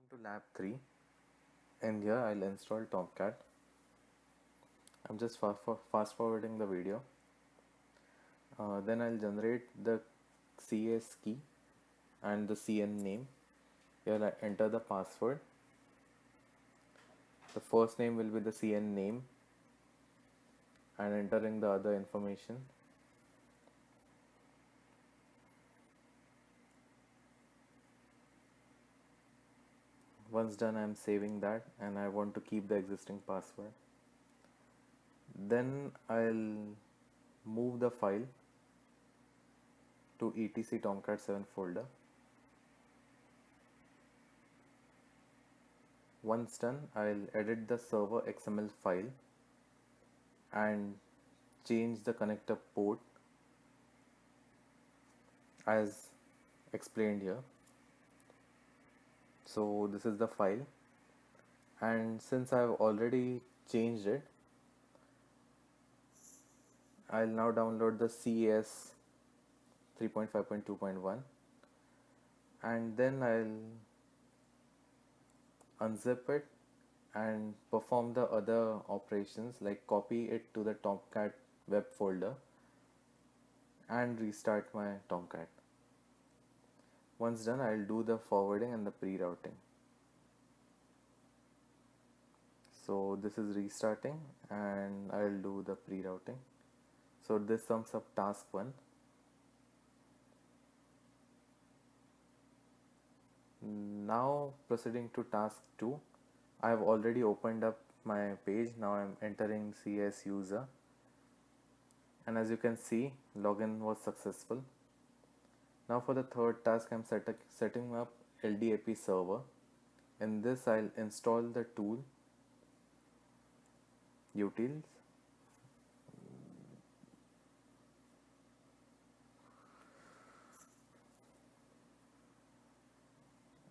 Welcome to lab 3. In here I'll install Tomcat. I'm just fast forwarding the video. Then I'll generate the CS key and the CN name. Here I enter the password. The first name will be the CN name and entering the other information. Once done, I'm saving that and I want to keep the existing password. Then I'll move the file to etc tomcat 7 folder. Once done, I'll edit the server XML file and change the connector port as explained here. So this is the file, and since I've already changed it, I'll now download the CAS 3.5.2.1 and then I'll unzip it and perform the other operations like copy it to the Tomcat web folder and restart my Tomcat. Once done, I'll do the forwarding and the pre-routing. So this is restarting and I'll do the pre-routing. So this sums up task 1. Now proceeding to task 2. I have already opened up my page. Now I'm entering CS user, and as you can see, login was successful. Now for the third task, I'm setting up LDAP server. In this, I'll install the tool utils,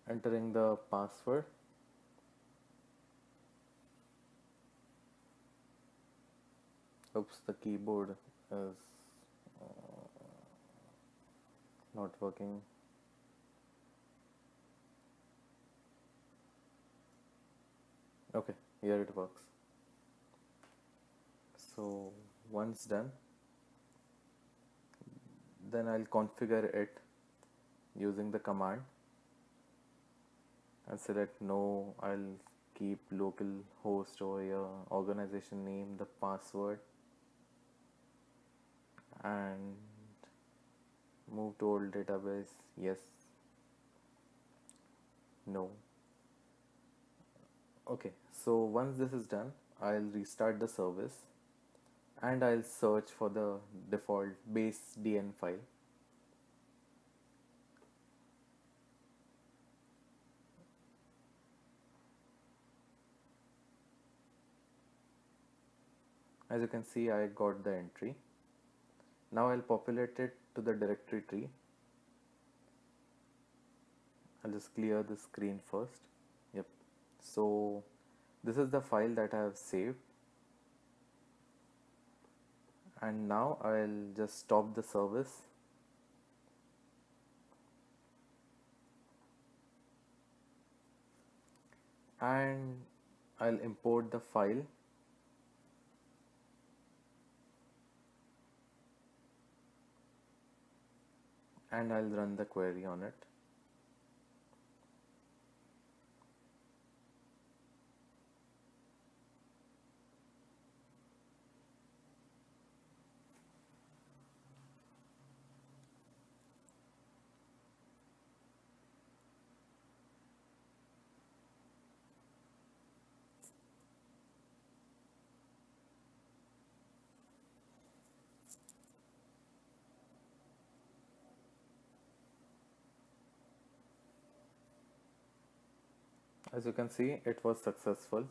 entering the password. Oops, the keyboard is not working. Okay, here it works. So once done, then I'll configure it using the command and select no. I'll keep local host over here, organization name, the password, and move to old database. Yes, no. Okay, so once this is done, I'll restart the service and I'll search for the default base DN file. As you can see, I got the entry. Now I'll populate it to the directory tree. I'll just clear the screen first. Yep. So this is the file that I have saved. And now I'll just stop the service. And I'll import the file. And I'll run the query on it. As you can see, it was successful.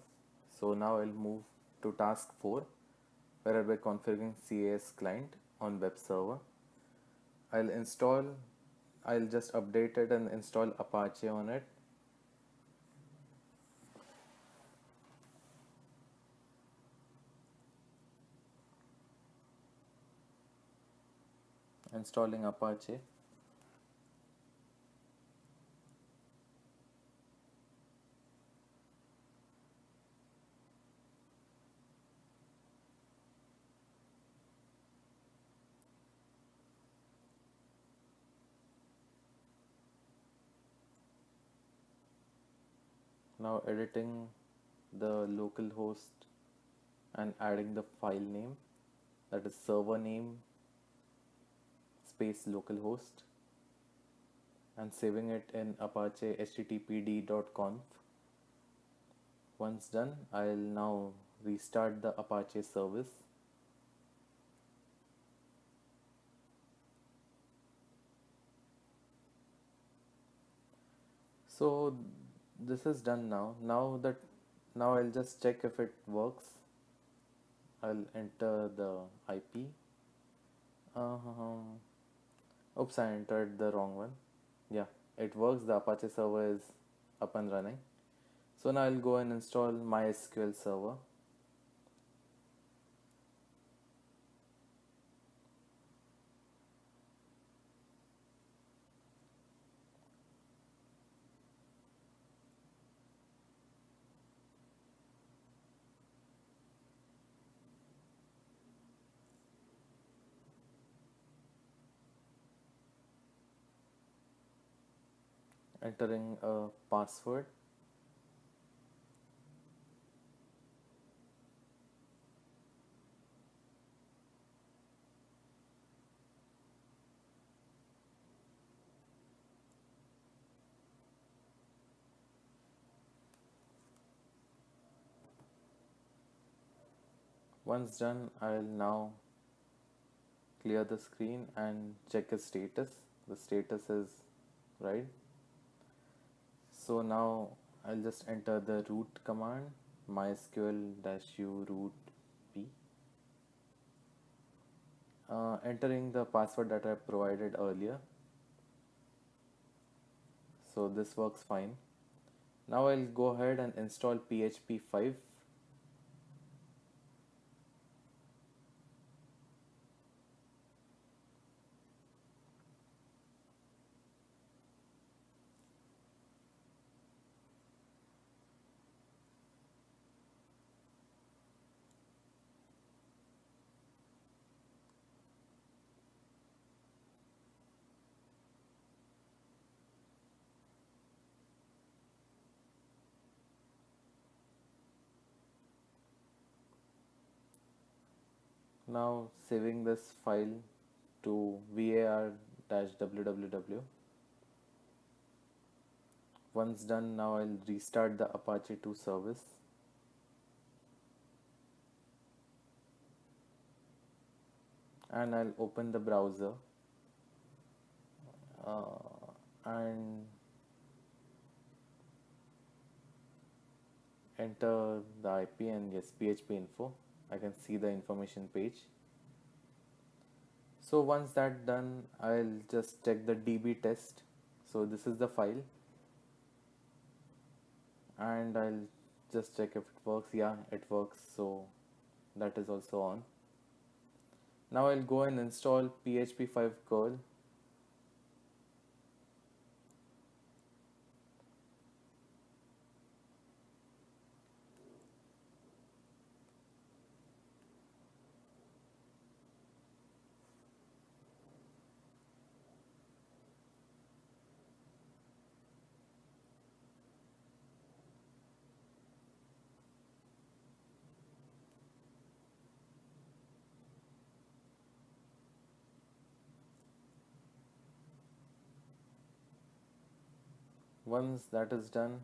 So now I'll move to task 4, where I'll be configuring CAS client on web server. I'll just update it and install Apache on it. Installing Apache. Now editing the local host and adding the file name, that is server name space localhost, and saving it in Apache httpd.conf. Once done, I'll now restart the Apache service. So this is done now. Now I'll just check if it works. I'll enter the IP. Oops, I entered the wrong one. Yeah, it works. The Apache server is up and running. So now I'll go and install MySQL server. Entering a password. Once done, I'll now clear the screen and check its status. The status is right. So now I'll just enter the root command, mysql-u root p, entering the password that I provided earlier. So this works fine. Now I'll go ahead and install PHP 5. Now saving this file to var-www. Once done, now I'll restart the Apache 2 service. And I'll open the browser and enter the IP and yes, PHP info. I can see the information page. So once that's done, I'll just check the DB test. So this is the file and I'll just check if it works. Yeah, it works. So that is also on. Now I'll go and install PHP 5 curl. Once that is done,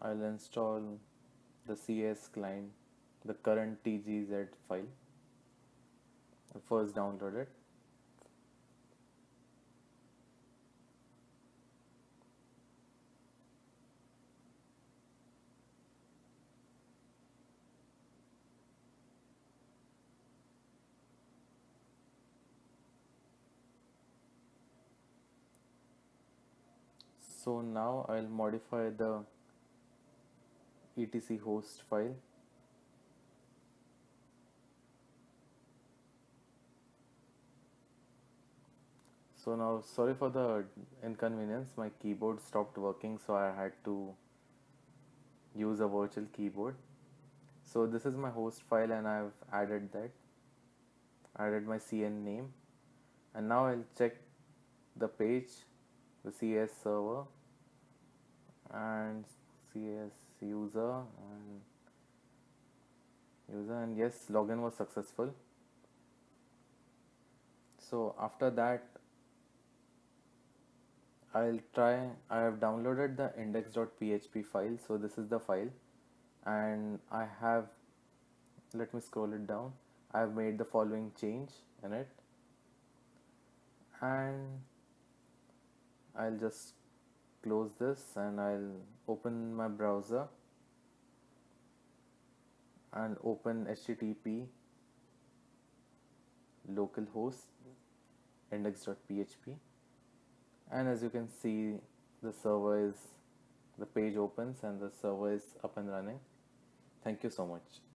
I'll install the CS client, the current TGZ file. I'll first download it. So now I'll modify the etc host file. So now, sorry for the inconvenience, my keyboard stopped working, so I had to use a virtual keyboard. So this is my host file and I've added my CN name, and now I'll check the page, the CS server and CS user, and yes, login was successful. So after that, I have downloaded the index.php file. So this is the file, and I have, let me scroll it down. I have made the following change in it, and I'll just close this and I'll open my browser and open http localhost index.php, and as you can see, the page opens and the server is up and running. Thank you so much.